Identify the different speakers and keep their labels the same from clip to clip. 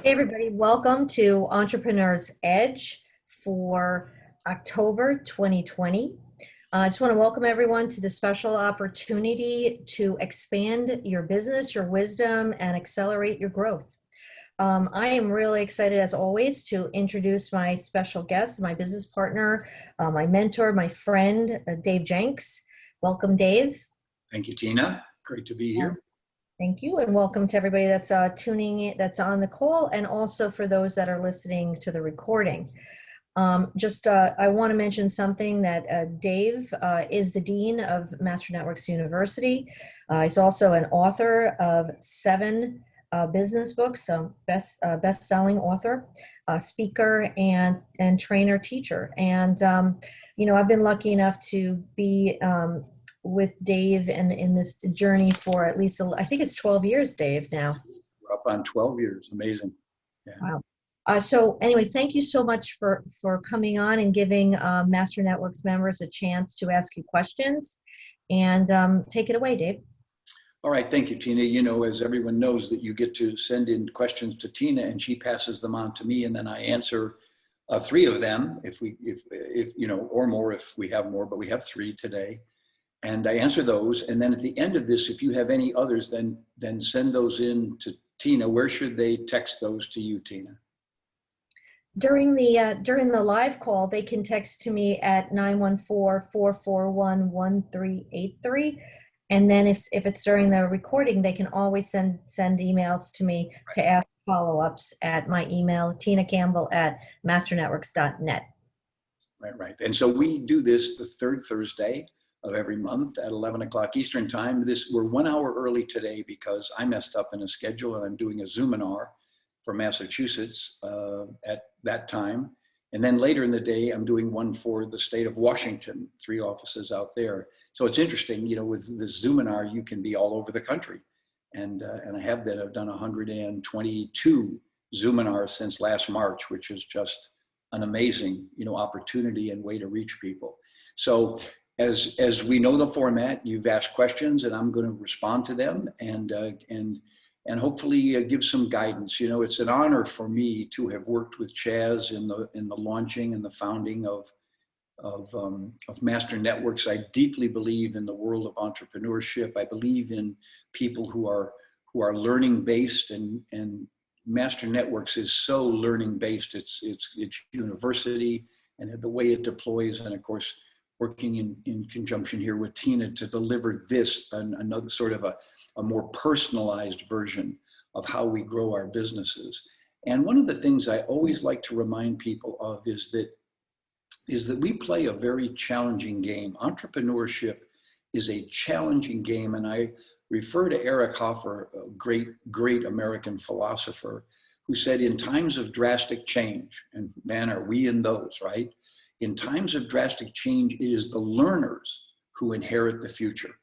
Speaker 1: Hey everybody, welcome to Entrepreneur's Edge for October 2020. I just want to welcome everyone to the special opportunity to expand your business, your wisdom, and accelerate your growth. I am really excited, as always, to introduce my special guest, my business partner, my mentor, my friend, Dave Jenks. Welcome, Dave.
Speaker 2: Thank you, Tina. Great to be here.
Speaker 1: Thank you, and welcome to everybody that's tuning in, that's on the call, and also for those that are listening to the recording. I want to mention something that Dave is the Dean of Master Networks University. He's also an author of 7 business books, best-selling author, speaker, and trainer teacher. And I've been lucky enough to be with Dave and in this journey for at least, I think it's 12 years, Dave, now.
Speaker 2: We're up on 12 years. Amazing.
Speaker 1: Yeah. Wow. So anyway, thank you so much for coming on and giving Master Networks members a chance to ask you questions. And take it away, Dave.
Speaker 2: All right. Thank you, Tina. You know, as everyone knows, that you get to send in questions to Tina and she passes them on to me, and then I answer 3 of them if or more if we have more, but we have 3 today. And I answer those. And then at the end of this, if you have any others, then send those in to Tina. Where should they text those to you, Tina?
Speaker 1: During the live call, they can text to me at 914-441-1383. And then if it's during the recording, they can always send emails to me to ask follow-ups at my email, tinacampbell@masternetworks.net.
Speaker 2: Right. And so we do this the 3rd Thursday of every month at 11 o'clock Eastern time. We're 1 hour early today because I messed up in a schedule and I'm doing a Zoominar for Massachusetts at that time. And then later in the day, I'm doing one for the state of Washington, 3 offices out there. So it's interesting, with this Zoominar, you can be all over the country. And I've done 122 Zoominars since last March, which is just an amazing, opportunity and way to reach people. So as we know the format, you've asked questions and I'm going to respond to them and hopefully give some guidance. It's an honor for me to have worked with Chaz in the launching and the founding of Master Networks. I deeply believe in the world of entrepreneurship. I believe in people who are learning based, and Master Networks is so learning based. It's university and the way it deploys, and of course, working in conjunction here with Tina to deliver this, another sort of a more personalized version of how we grow our businesses. And one of the things I always like to remind people of is that we play a very challenging game. Entrepreneurship is a challenging game. And I refer to Eric Hoffer, a great American philosopher, who said, in times of drastic change, and man, are we in those, right? In times of drastic change, it is the learners who inherit the future,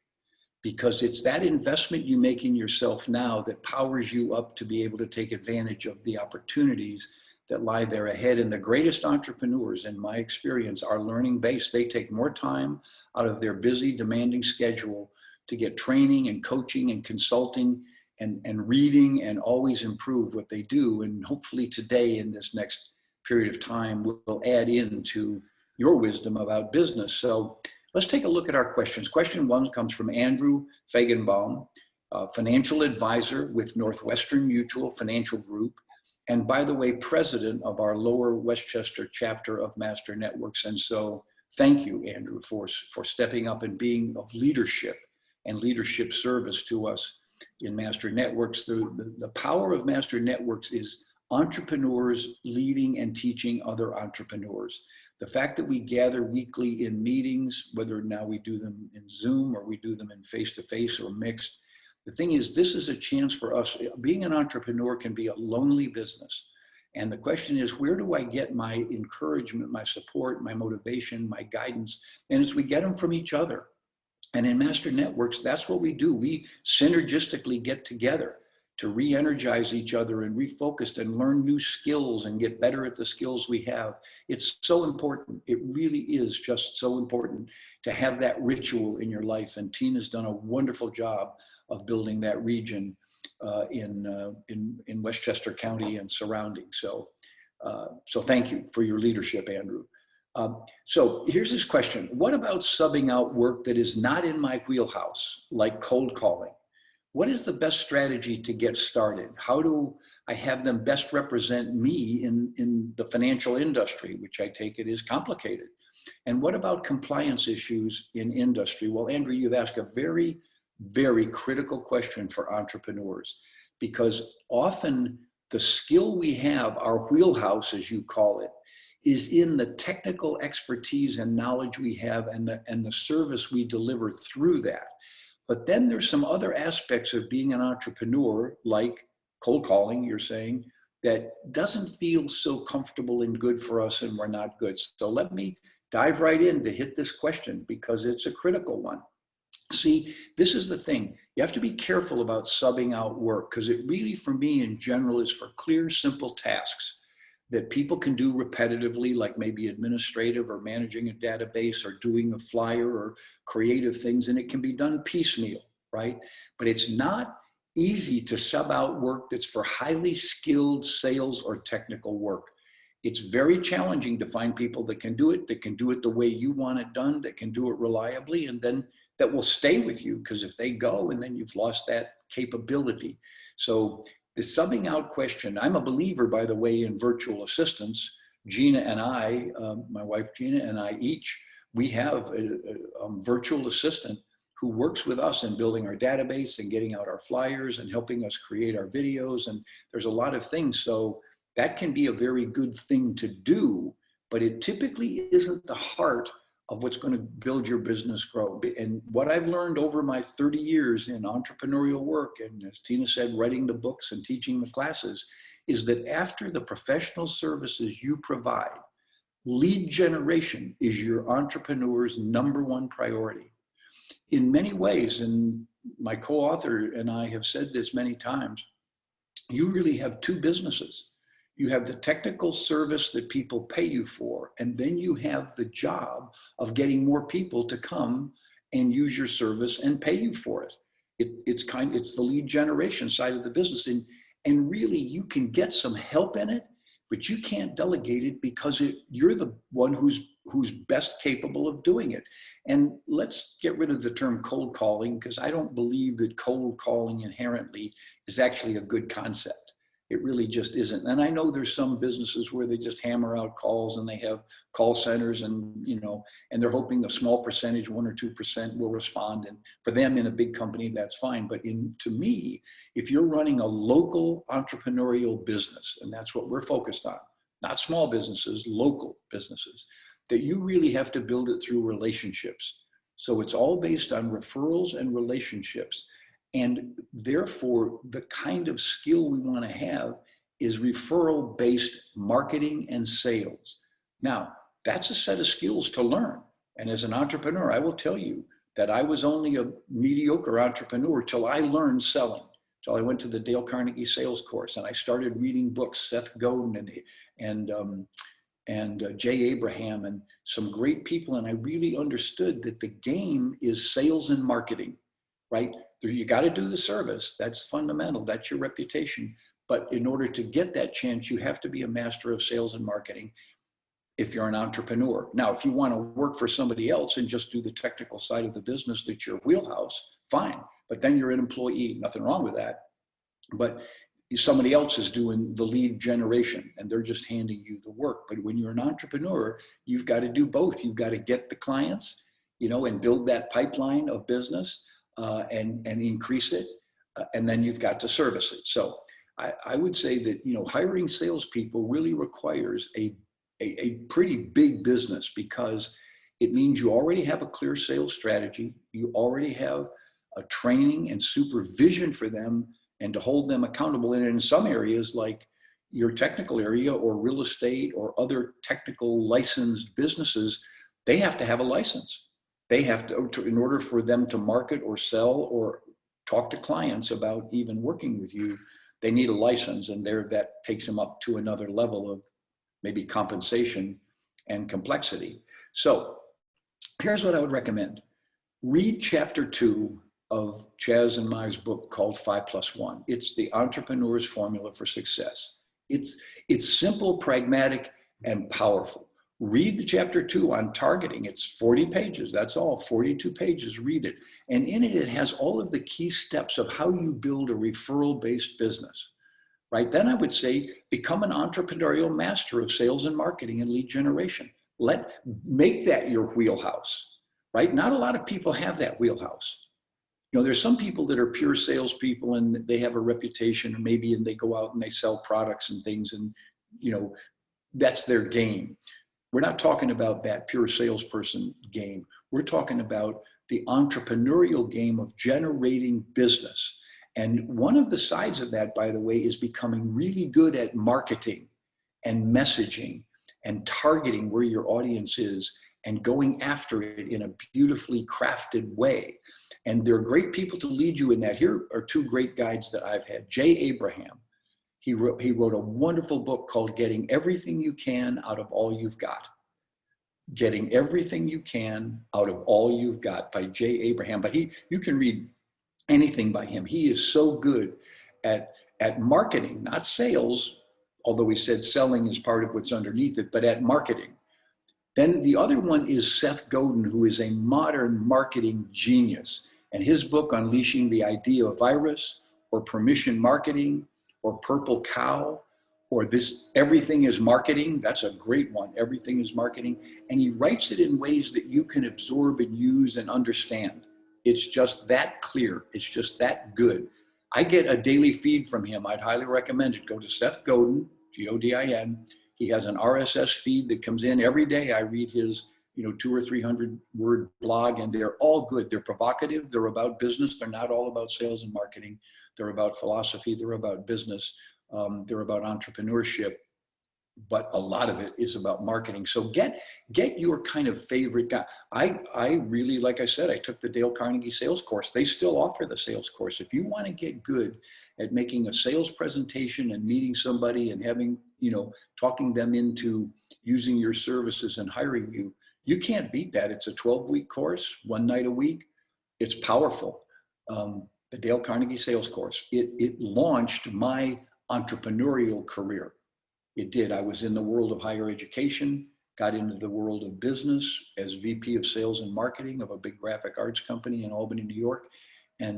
Speaker 2: because it's that investment you make in yourself now that powers you up to be able to take advantage of the opportunities that lie there ahead. And the greatest entrepreneurs, in my experience, are learning based. They take more time out of their busy, demanding schedule to get training and coaching and consulting and reading and always improve what they do. And hopefully today, in this next period of time, will add into your wisdom about business. So let's take a look at our questions. Question 1 comes from Andrew Fagenbaum, financial advisor with Northwestern Mutual Financial Group, and by the way, president of our Lower Westchester chapter of Master Networks. And so thank you, Andrew, for stepping up and being of leadership and leadership service to us in Master Networks. The power of Master Networks is entrepreneurs leading and teaching other entrepreneurs. The fact that we gather weekly in meetings, whether now we do them in Zoom or we do them in face-to-face or mixed, the thing is, this is a chance for us. Being an entrepreneur can be a lonely business. And the question is, where do I get my encouragement, my support, my motivation, my guidance? And it's we get them from each other. And in Master Networks, that's what we do. We synergistically get together to re-energize each other and refocus and learn new skills and get better at the skills we have. It's so important. It really is just so important to have that ritual in your life. And Tina's done a wonderful job of building that region in Westchester County and surrounding. So thank you for your leadership, Andrew. So here's this question. What about subbing out work that is not in my wheelhouse, like cold calling? What is the best strategy to get started? How do I have them best represent me in the financial industry, which I take it is complicated? And what about compliance issues in industry? Well, Andrew, you've asked a very, very critical question for entrepreneurs, because often the skill we have, our wheelhouse, as you call it, is in the technical expertise and knowledge we have and the service we deliver through that. But then there's some other aspects of being an entrepreneur, like cold calling, you're saying, that doesn't feel so comfortable and good for us, and we're not good. So let me dive right in to hit this question, because it's a critical one. See, this is the thing. You have to be careful about subbing out work, because it really, for me in general, is for clear, simple tasks that people can do repetitively, like maybe administrative or managing a database or doing a flyer or creative things, and it can be done piecemeal, right? But it's not easy to sub out work that's for highly skilled sales or technical work. It's very challenging to find people that can do it the way you want it done, that can do it reliably, and then that will stay with you, because if they go and then you've lost that capability. So the subbing out question, I'm a believer, by the way, in virtual assistants. Gina and I, my wife Gina and I we have a virtual assistant who works with us in building our database and getting out our flyers and helping us create our videos. And there's a lot of things. So that can be a very good thing to do, but it typically isn't the heart of what's going to build your business grow. And what I've learned over my 30 years in entrepreneurial work, and as Tina said, writing the books and teaching the classes, is that after the professional services you provide, lead generation is your entrepreneur's #1 priority. In many ways, and my co-author and I have said this many times, you really have two businesses. You have the technical service that people pay you for, and then you have the job of getting more people to come and use your service and pay you for it. It's the lead generation side of the business, and really you can get some help in it, but you can't delegate it, because you're the one who's best capable of doing it. And let's get rid of the term cold calling, because I don't believe that cold calling inherently is actually a good concept. It really just isn't. And I know there's some businesses where they just hammer out calls and they have call centers, and and they're hoping a small percentage, 1 or 2%, will respond. And for them in a big company, that's fine. But to me, if you're running a local entrepreneurial business, and that's what we're focused on, not small businesses, local businesses, that you really have to build it through relationships. So it's all based on referrals and relationships. And therefore, the kind of skill we want to have is referral-based marketing and sales. Now, that's a set of skills to learn. And as an entrepreneur, I will tell you that I was only a mediocre entrepreneur till I learned selling, till I went to the Dale Carnegie sales course, and I started reading books, Seth Godin and Jay Abraham, and some great people. And I really understood that the game is sales and marketing, right? You got to do the service. That's fundamental. That's your reputation. But in order to get that chance, you have to be a master of sales and marketing if you're an entrepreneur. Now, if you want to work for somebody else and just do the technical side of the business that's your wheelhouse, fine. But then you're an employee. Nothing wrong with that. But somebody else is doing the lead generation and they're just handing you the work. But when you're an entrepreneur, you've got to do both. You've got to get the clients, and build that pipeline of business. And increase it, and then you've got to service it. So I would say that hiring salespeople really requires a pretty big business, because it means you already have a clear sales strategy, you already have a training and supervision for them, and to hold them accountable. And in some areas, like your technical area or real estate or other technical licensed businesses, they have to have a license. They have to, in order for them to market or sell or talk to clients about even working with you, they need a license, and that takes them up to another level of maybe compensation and complexity. So here's what I would recommend. Read chapter 2 of Chaz and Mai's book called 5+1. It's the entrepreneur's formula for success. It's simple, pragmatic, and powerful. Read the chapter 2 on targeting. It's 40 pages. That's all, 42 pages. Read it. And in it, it has all of the key steps of how you build a referral-based business, right? Then I would say, become an entrepreneurial master of sales and marketing and lead generation. Make that your wheelhouse, right? Not a lot of people have that wheelhouse. You know, there's some people that are pure salespeople and they have a reputation, and maybe and they go out and they sell products and things, and you know, that's their game. We're not talking about that pure salesperson game. We're talking about the entrepreneurial game of generating business. And one of the sides of that, by the way, is becoming really good at marketing and messaging and targeting where your audience is and going after it in a beautifully crafted way. And there are great people to lead you in that. Here are 2 great guides that I've had. Jay Abraham, he wrote a wonderful book called Getting Everything You Can Out of All You've Got. Getting Everything You Can Out of All You've Got by Jay Abraham. But you can read anything by him. He is so good at marketing, not sales, although he said selling is part of what's underneath it, but at marketing. Then the other one is Seth Godin, who is a modern marketing genius. And his book, Unleashing the Idea Virus, or Permission Marketing, or Purple Cow, or this Everything is Marketing, that's a great one, Everything is Marketing. And he writes it in ways that you can absorb and use and understand. It's just that clear. It's just that good. I get a daily feed from him. I'd highly recommend it. Go to Seth Godin, Godin. He has an RSS feed that comes in every day. I read his, 200 or 300 word blog, and they're all good. They're provocative. They're about business. They're not all about sales and marketing. They're about philosophy. They're about business. They're about entrepreneurship. But a lot of it is about marketing. So get your kind of favorite guy. I really, like I said, I took the Dale Carnegie sales course. They still offer the sales course. If you want to get good at making a sales presentation and meeting somebody and having, talking them into using your services and hiring you, you can't beat that. It's a 12-week course, 1 night a week. It's powerful. The Dale Carnegie sales course. It launched my entrepreneurial career. It did. I was in the world of higher education, got into the world of business as VP of sales and marketing of a big graphic arts company in Albany, New York. But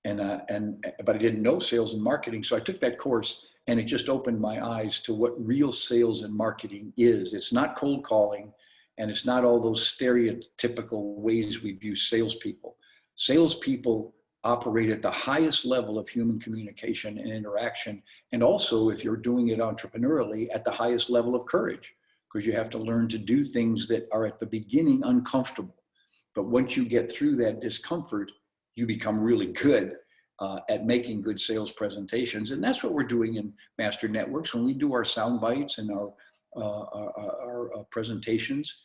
Speaker 2: I didn't know sales and marketing. So I took that course, and it just opened my eyes to what real sales and marketing is. It's not cold calling, and it's not all those stereotypical ways we view salespeople. Salespeople operate at the highest level of human communication and interaction. And also, if you're doing it entrepreneurially, at the highest level of courage, because you have to learn to do things that are at the beginning uncomfortable. But once you get through that discomfort, you become really good at making good sales presentations. And that's what we're doing in Master Networks. When we do our sound bites and our presentations,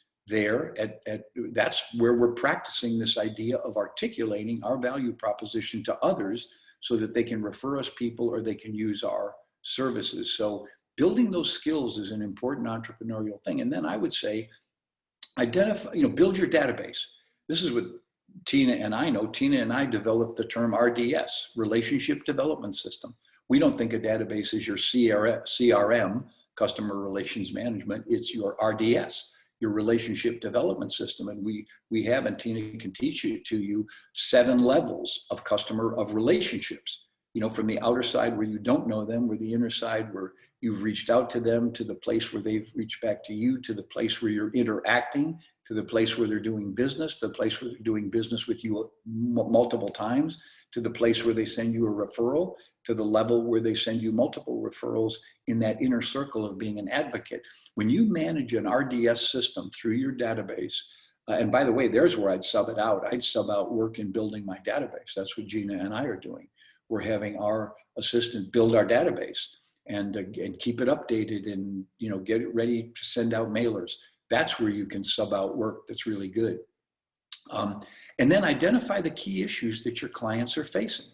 Speaker 2: that's where we're practicing this idea of articulating our value proposition to others so that they can refer us people or they can use our services. So building those skills is an important entrepreneurial thing. And then I would say, build your database. This is what Tina and I know. Tina and I developed the term RDS, Relationship Development System. We don't think a database is your CRM, Customer Relations Management. It's your RDS, your relationship development system. And we have, and Tina can teach you 7 levels of relationships, from the outer side where you don't know them, where the inner side where you've reached out to them, to the place where they've reached back to you, to the place where you're interacting, to the place where they're doing business, to the place where they're doing business with you multiple times, to the place where they send you a referral, to the level where they send you multiple referrals in that inner circle of being an advocate. When you manage an RDS system through your database, and by the way, there's where I'd sub it out. I'd sub out work in building my database. That's what Gina and I are doing. We're having our assistant build our database and keep it updated and get it ready to send out mailers. That's where you can sub out work that's really good. And then identify the key issues that your clients are facing.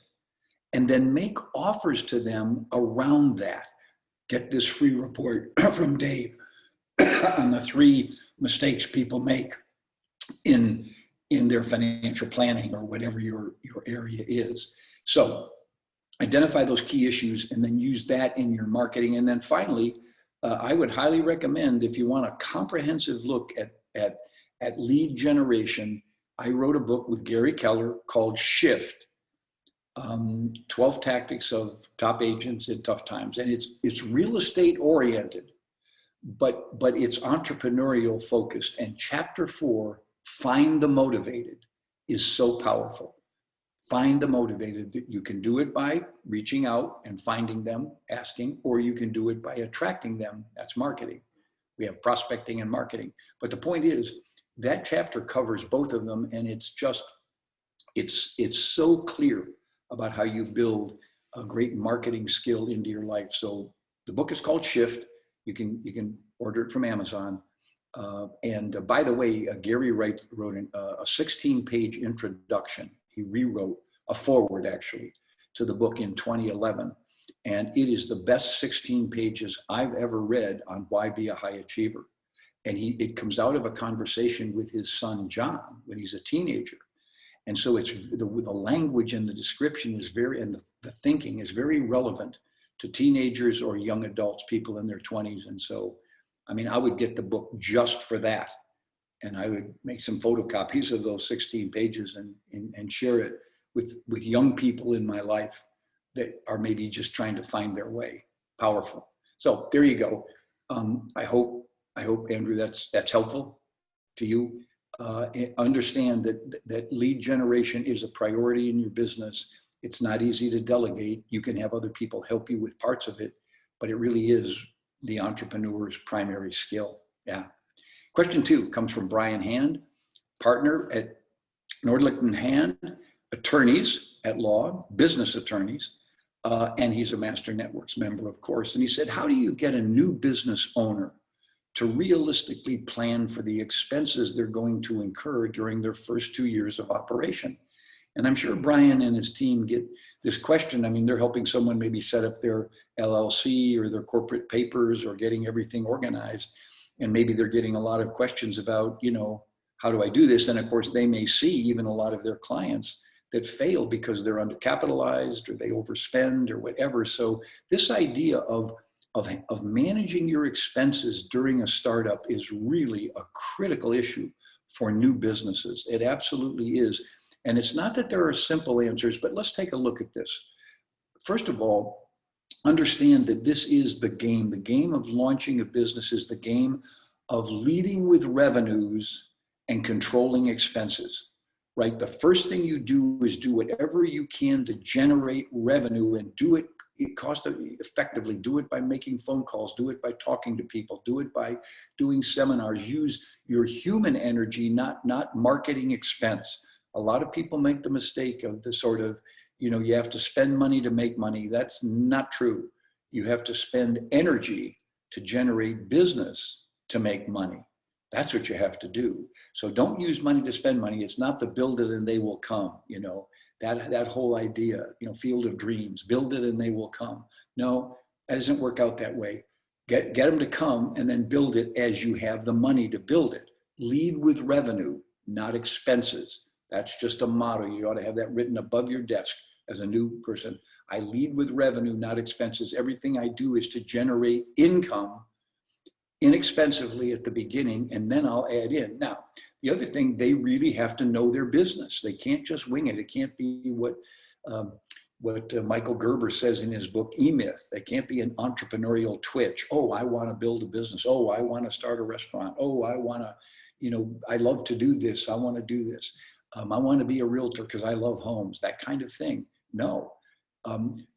Speaker 2: And then make offers to them around that. Get this free report from Dave on the 3 mistakes people make in in their financial planning or whatever your area is. So identify those key issues and then use that in your marketing. And then finally, I would highly recommend, if you want a comprehensive look at lead generation, I wrote a book with Gary Keller called Shift, 12 Tactics of Top Agents in Tough Times. And it's real estate oriented, but it's entrepreneurial focused. And chapter 4, Find the Motivated, is so powerful. Find the motivated. You can do it by reaching out and finding them, asking, or you can do it by attracting them. That's marketing. We have prospecting and marketing. But the point is, that chapter covers both of them, and it's so clear about how you build a great marketing skill into your life. So the book is called Shift. You can order it from Amazon. And by the way, Gary wrote a 16-page introduction. He rewrote a foreword, actually, to the book in 2011. And it is the best 16 pages I've ever read on why be a high achiever. And it comes out of a conversation with his son, John, when he's a teenager. And so it's the language and the description is and the thinking is very relevant to teenagers or young adults, people in their 20s. And so, I mean, I would get the book just for that. And I would make some photocopies of those 16 pages and share it with young people in my life that are maybe just trying to find their way. Powerful. So there you go. I hope, Andrew, that's helpful to you. Understand that lead generation is a priority in your business. It's not easy to delegate. You can have other people help you with parts of it, but it really is the entrepreneur's primary skill. Yeah. Question 2 comes from Brian Hand, partner at Nordlicht & Hand, attorneys at law, business attorneys, and he's a Master Networks member, of course. And he said, how do you get a new business owner to realistically plan for the expenses they're going to incur during their first 2 years of operation? And I'm sure Brian and his team get this question. I mean, they're helping someone maybe set up their LLC or their corporate papers or getting everything organized. And maybe they're getting a lot of questions about, how do I do this? And of course, they may see even a lot of their clients that fail because they're undercapitalized or they overspend or whatever. So this idea of managing your expenses during a startup is really a critical issue for new businesses. It absolutely is. And it's not that there are simple answers, but let's take a look at this. First of all, understand that this is the game. The game of launching a business is the game of leading with revenues and controlling expenses, right? The first thing you do is do whatever you can to generate revenue and do it cost effectively. Do it by making phone calls, do it by talking to people, do it by doing seminars. Use your human energy, not marketing expense. A lot of people make the mistake of the sort of, you have to spend money to make money. That's not true. You have to spend energy to generate business to make money. That's what you have to do. So don't use money to spend money. It's not the build it and they will come, that whole idea, field of dreams, build it and they will come. No, that doesn't work out that way. Get them to come and then build it as you have the money to build it. Lead with revenue, not expenses. That's just a motto. You ought to have that written above your desk as a new person. I lead with revenue, not expenses. Everything I do is to generate income inexpensively at the beginning, and then I'll add in. Now, the other thing, they really have to know their business. They can't just wing it. It can't be what Michael Gerber says in his book, E-Myth. They can't be an entrepreneurial twitch. Oh, I want to build a business. Oh, I want to start a restaurant. Oh, I want to, I love to do this. I want to do this. I want to be a realtor because I love homes, that kind of thing. No,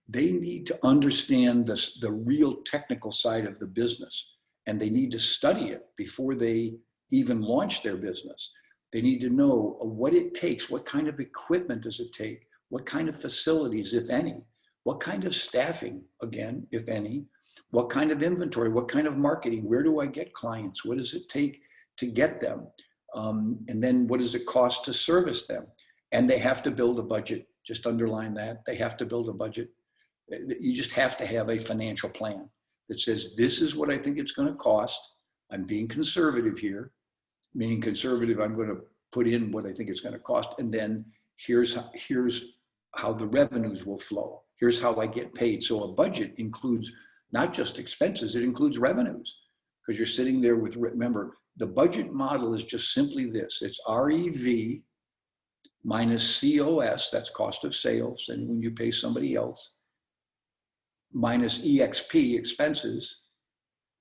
Speaker 2: they need to understand the real technical side of the business, and they need to study it before they even launch their business. They need to know what it takes, what kind of equipment does it take, what kind of facilities, if any, what kind of staffing, again, if any, what kind of inventory, what kind of marketing, where do I get clients, what does it take to get them? And then what does it cost to service them? And they have to build a budget. Just underline that. They have to build a budget. You just have to have a financial plan that says, this is what I think it's going to cost. I'm being conservative here, meaning conservative. I'm going to put in what I think it's going to cost, and then here's how the revenues will flow. Here's how I get paid. So a budget includes not just expenses, it includes revenues, because you're sitting there with, remember, the budget model is just simply this. It's REV minus COS, that's cost of sales, and when you pay somebody else, minus EXP, expenses,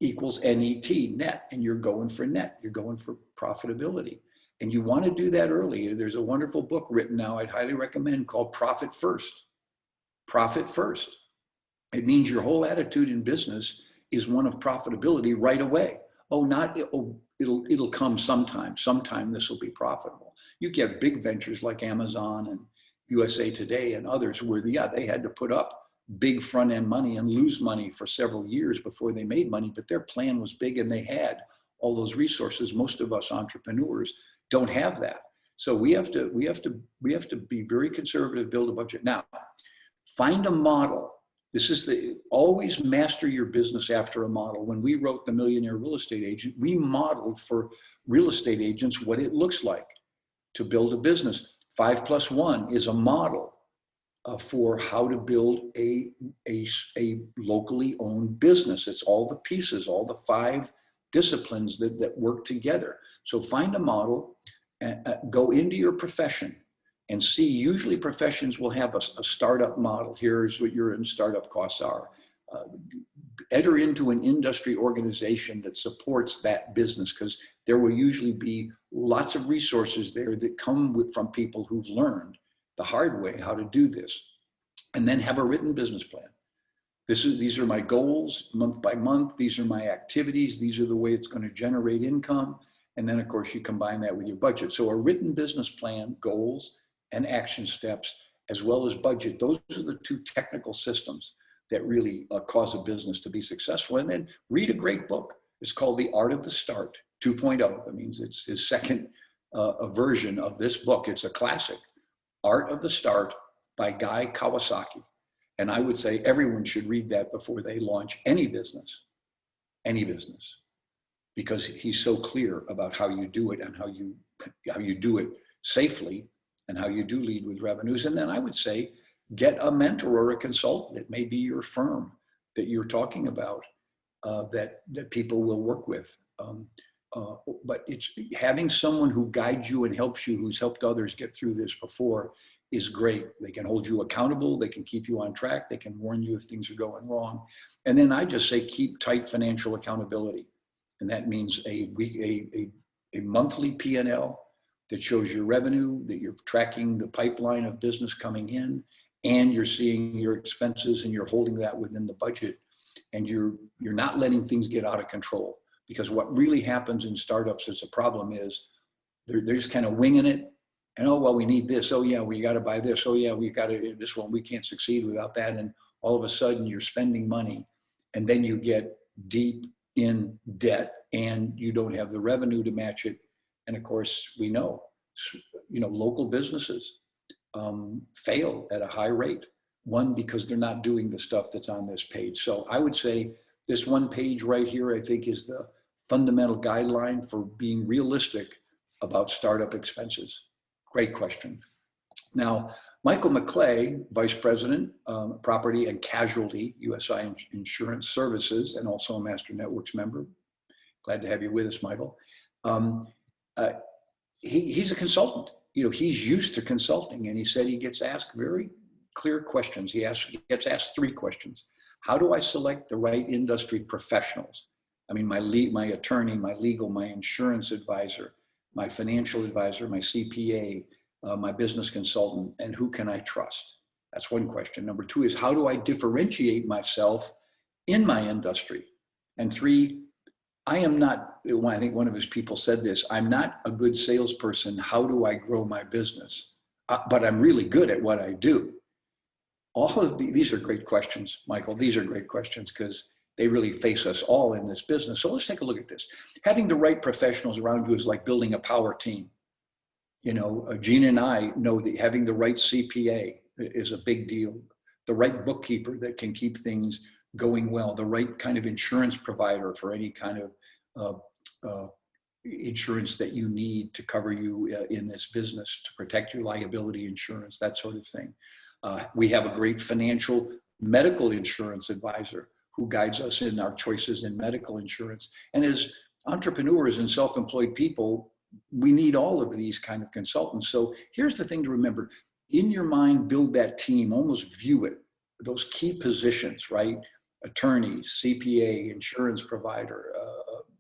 Speaker 2: equals NET, net, and you're going for net. You're going for profitability. And you want to do that early. There's a wonderful book written now I'd highly recommend called Profit First. Profit First. It means your whole attitude in business is one of profitability right away. Oh, not, oh, it'll come sometime. Sometime this will be profitable. You get big ventures like Amazon and USA Today and others where they had to put up big front end money and lose money for several years before they made money, but their plan was big and they had all those resources. Most of us entrepreneurs don't have that. So we have to be very conservative, build a budget. Now, find a model. This is always master your business after a model. When we wrote The Millionaire Real Estate Agent, we modeled for real estate agents what it looks like to build a business. 5+1 is a model for how to build a locally owned business. It's all the pieces, all the 5 disciplines that work together. So find a model, go into your profession and see. Usually professions will have a startup model. Here's what your startup costs are. Enter into an industry organization that supports that business, because there will usually be lots of resources there that come from people who've learned the hard way how to do this. And then have a written business plan. These are my goals month by month. These are my activities. These are the way it's going to generate income. And then of course you combine that with your budget. So a written business plan, goals and action steps, as well as budget. Those are the 2 technical systems that really cause a business to be successful. And then read a great book. It's called The Art of the Start 2.0. That means it's his second version of this book. It's a classic, Art of the Start by Guy Kawasaki. And I would say everyone should read that before they launch any business, because he's so clear about how you do it and how you do it safely and how you do lead with revenues. And then I would say, get a mentor or a consultant. It may be your firm that you're talking about that people will work with. But it's having someone who guides you and helps you, who's helped others get through this before, is great. They can hold you accountable. They can keep you on track. They can warn you if things are going wrong. And then I just say, keep tight financial accountability. And that means a monthly P&L that shows your revenue, that you're tracking the pipeline of business coming in, and you're seeing your expenses and you're holding that within the budget. And you're not letting things get out of control. Because what really happens in startups as a problem is they're just kind of winging it. And, oh, well, we need this. Oh, yeah, we got to buy this. Oh, yeah, we got to this one. We can't succeed without that. And all of a sudden you're spending money, and then you get deep in debt and you don't have the revenue to match it. And of course, we know, local businesses fail at a high rate. One, because they're not doing the stuff that's on this page. So I would say this one page right here, I think, is the fundamental guideline for being realistic about startup expenses. Great question. Now, Michael McClay, Vice President, Property and Casualty, USI Insurance Services, and also a Master Networks member. Glad to have you with us, Michael. He's a consultant. He's used to consulting, and he said he gets asked very clear questions. He gets asked 3 questions. How do I select the right industry professionals? I mean, my attorney, my legal, my insurance advisor, my financial advisor, my CPA, my business consultant, and who can I trust? That's one question. Number 2 is, how do I differentiate myself in my industry? And 3, I think one of his people said this, I'm not a good salesperson. How do I grow my business? But I'm really good at what I do. All of these are great questions, Michael. These are great questions because they really face us all in this business. So let's take a look at this. Having the right professionals around you is like building a power team. Gina and I know that having the right CPA is a big deal. The right bookkeeper that can keep things going well. The right kind of insurance provider for any kind of insurance that you need to cover you in this business, to protect your liability insurance, that sort of thing. We have a great financial medical insurance advisor who guides us in our choices in medical insurance. And as entrepreneurs and self-employed people, we need all of these kind of consultants. So here's the thing to remember. In your mind, build that team, almost view it, those key positions, right? Attorneys, CPA, insurance provider,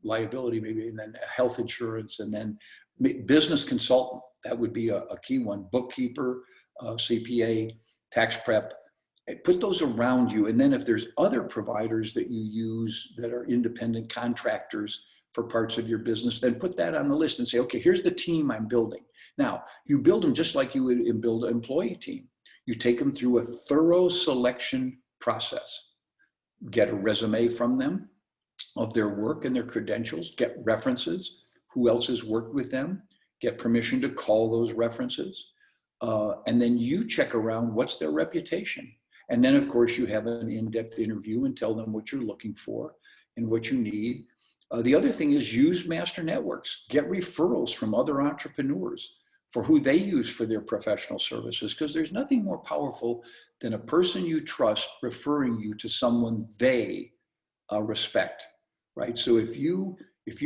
Speaker 2: liability maybe, and then health insurance, and then business consultant. That would be a key one. Bookkeeper, CPA, tax prep. Put those around you. And then if there's other providers that you use that are independent contractors for parts of your business, then put that on the list and say, okay, here's the team I'm building. Now, you build them just like you would build an employee team. You take them through a thorough selection process. Get a resume from them of their work and their credentials, get references, who else has worked with them, get permission to call those references, and then you check around what's their reputation. And then, of course, you have an in-depth interview and tell them what you're looking for and what you need. The other thing is use master networks. Get referrals from other entrepreneurs for who they use for their professional services, because there's nothing more powerful than a person you trust referring you to someone they respect, right? So if you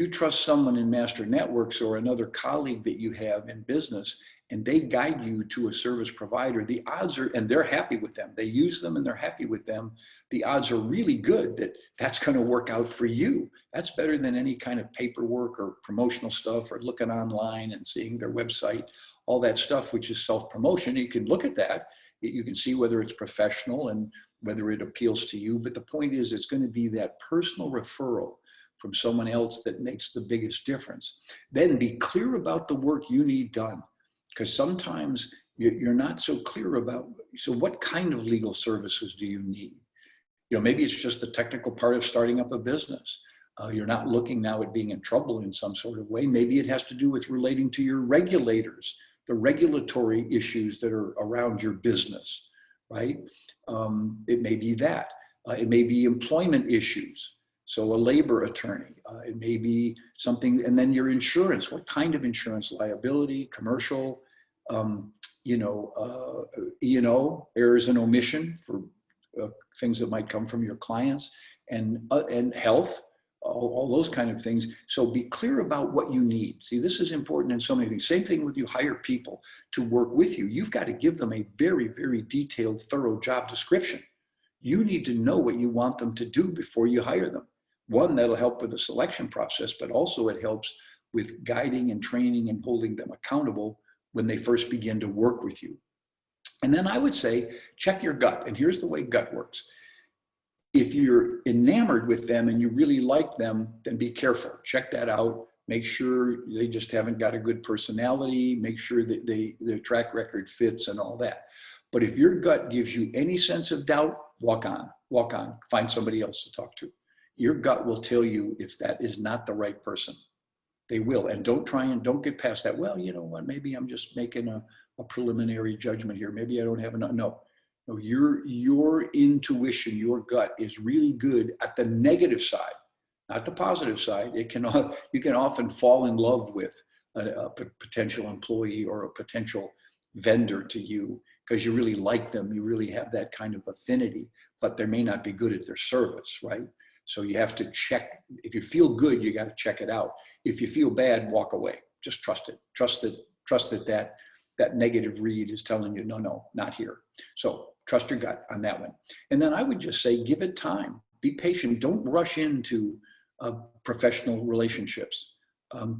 Speaker 2: trust someone in master networks or another colleague that you have in business, and they guide you to a service provider, the odds are, and they're happy with them, they use them and they're happy with them, the odds are really good that that's going to work out for you. That's better than any kind of paperwork or promotional stuff or looking online and seeing their website, all that stuff, which is self-promotion. You can look at that. You can see whether it's professional and whether it appeals to you. But the point is, it's going to be that personal referral from someone else that makes the biggest difference. Then be clear about the work you need done. Because sometimes you're not so clear about, so what kind of legal services do you need? You know, maybe it's just the technical part of starting up a business. You're not looking now at being in trouble in some sort of way. Maybe it has to do with relating to your regulators, the regulatory issues that are around your business, right? It may be that. It may be employment issues. So a labor attorney, it may be something, and then your insurance, what kind of insurance, liability, commercial, E&O, errors and omission for things that might come from your clients, and health, all those kind of things. So be clear about what you need. See, this is important in so many things. Same thing with you hire people to work with you. You've got to give them a very, very detailed, thorough job description. You need to know what you want them to do before you hire them. One, that'll help with the selection process, but also it helps with guiding and training and holding them accountable when they first begin to work with you. And then I would say, check your gut. And here's the way gut works. If you're enamored with them and you really like them, then be careful. Check that out. Make sure they just haven't got a good personality. Make sure that their track record fits and all that. But if your gut gives you any sense of doubt, walk on, find somebody else to talk to. Your gut will tell you if that is not the right person. They will. And don't get past that. Well, you know what, maybe I'm just making a preliminary judgment here. Maybe I don't have enough. No, your intuition, your gut is really good at the negative side, not the positive side. You can often fall in love with a potential employee or a potential vendor to you because you really like them. You really have that kind of affinity, but they may not be good at their service, right? So you have to check. If you feel good, you got to check it out. If you feel bad, walk away. Just trust it. Trust that negative read is telling you, no, not here. So trust your gut on that one. And then I would just say, give it time. Be patient. Don't rush into professional relationships.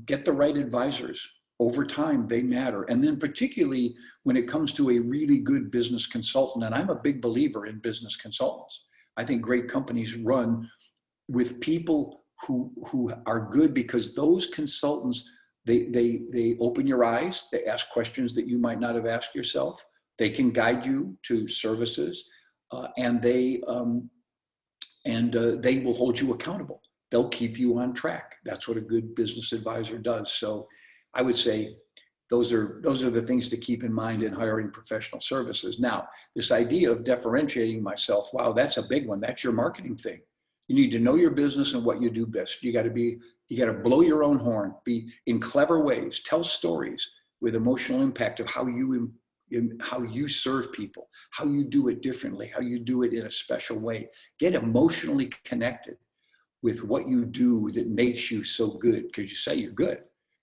Speaker 2: Get the right advisors. Over time, they matter. And then particularly when it comes to a really good business consultant, and I'm a big believer in business consultants. I think great companies run with people who are good because those consultants, they open your eyes, they ask questions that you might not have asked yourself. They can guide you to services, and they will hold you accountable. They'll keep you on track. That's what a good business advisor does. So I would say those are the things to keep in mind in hiring professional services. Now, this idea of differentiating myself, wow, that's a big one. That's your marketing thing. You need to know your business and what you do best. You got to blow your own horn, be in clever ways, tell stories with emotional impact of how you serve people, how you do it differently, how you do it in a special way. Get emotionally connected with what you do that makes you so good, because you say you're good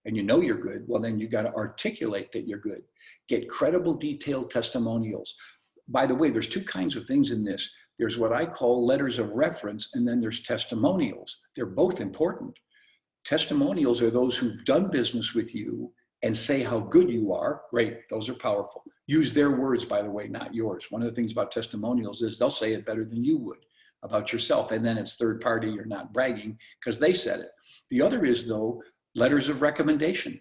Speaker 2: and you know you're good. Well, then you got to articulate that you're good. Get credible, detailed testimonials. By the way, there's two kinds of things in this. There's what I call letters of reference, and then there's testimonials. They're both important. Testimonials are those who've done business with you and say how good you are. Great, those are powerful. Use their words, by the way, not yours. One of the things about testimonials is they'll say it better than you would about yourself, and then it's third party, you're not bragging because they said it. The other is, though, letters of recommendation.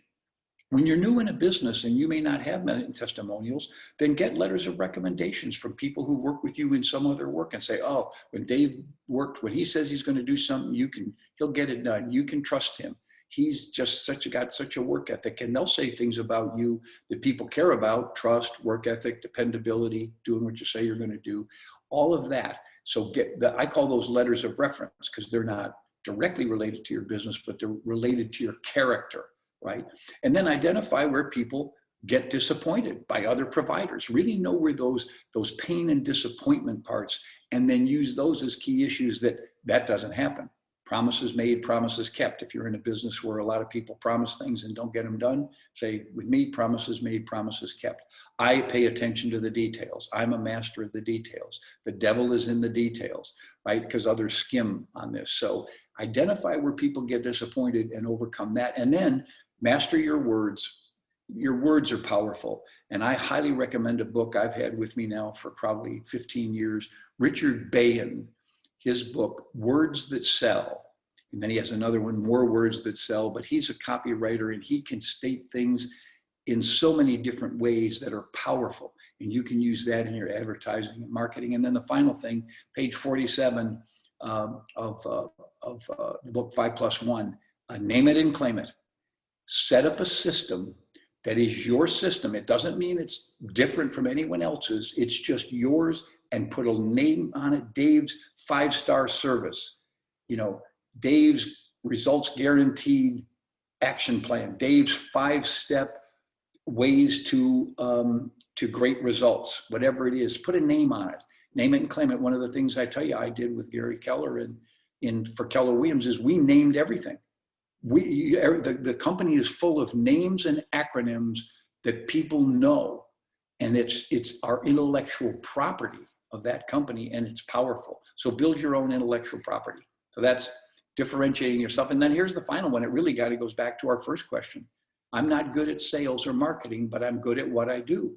Speaker 2: When you're new in a business and you may not have many testimonials, then get letters of recommendations from people who work with you in some other work and say, oh, when Dave worked, when he says he's going to do something, he'll get it done. You can trust him. He's just got such a work ethic, and they'll say things about you that people care about: trust, work ethic, dependability, doing what you say you're going to do, all of that. So I call those letters of reference because they're not directly related to your business, but they're related to your character. Right? And then identify where people get disappointed by other providers. Really know where those pain and disappointment parts, and then use those as key issues that doesn't happen. Promises made, promises kept. If you're in a business where a lot of people promise things and don't get them done, say, with me, promises made, promises kept. I pay attention to the details. I'm a master of the details. The devil is in the details, right? Because others skim on this. So identify where people get disappointed and overcome that. And then master your words. Your words are powerful. And I highly recommend a book I've had with me now for probably 15 years, Richard Bayan, his book, Words That Sell. And then he has another one, More Words That Sell, but he's a copywriter and he can state things in so many different ways that are powerful. And you can use that in your advertising and marketing. And then the final thing, page 47 of the book 5+1, name it and claim it. Set up a system that is your system. It doesn't mean it's different from anyone else's. It's just yours, and put a name on it. Dave's 5-star service. Dave's results guaranteed action plan. Dave's 5-step ways to great results. Whatever it is, put a name on it. Name it and claim it. One of the things I tell you I did with Gary Keller and for Keller Williams is we named everything. The company is full of names and acronyms that people know, and it's our intellectual property of that company, and it's powerful. So build your own intellectual property. So that's differentiating yourself. And then here's the final one. It really goes back to our first question. I'm not good at sales or marketing, but I'm good at what I do.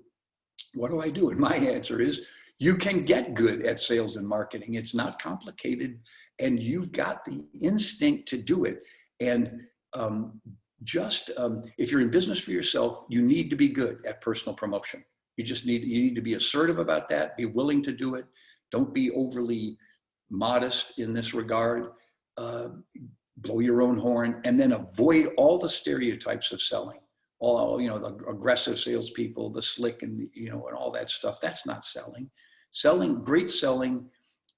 Speaker 2: What do I do? And my answer is, you can get good at sales and marketing. It's not complicated, and you've got the instinct to do it. And if you're in business for yourself, you need to be good at personal promotion. You need to be assertive about that, be willing to do it. Don't be overly modest in this regard. Blow your own horn, and then avoid all the stereotypes of selling. All the aggressive salespeople, the slick, and and all that stuff. That's not selling. Great selling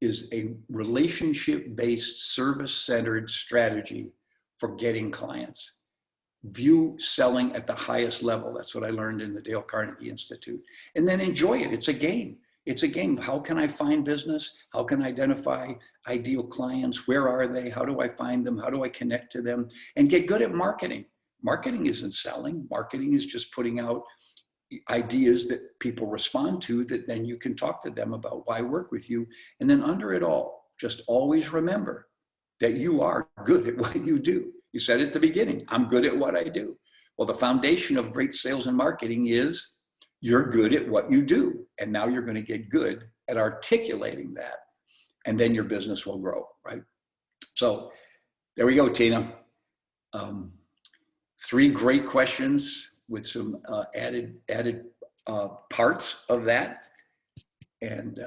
Speaker 2: is a relationship-based, service-centered strategy for getting clients. View selling at the highest level. That's what I learned in the Dale Carnegie Institute. And then enjoy it. It's a game. It's a game. How can I find business? How can I identify ideal clients? Where are they? How do I find them? How do I connect to them? And get good at marketing. Marketing isn't selling. Marketing is just putting out ideas that people respond to, that then you can talk to them about why work with you. And then under it all, just always remember that you are good at what you do. You said at the beginning, I'm good at what I do. Well, the foundation of great sales and marketing is you're good at what you do. And now you're going to get good at articulating that. And then your business will grow, right? So there we go, Tina. 3 great questions with some added parts of that. And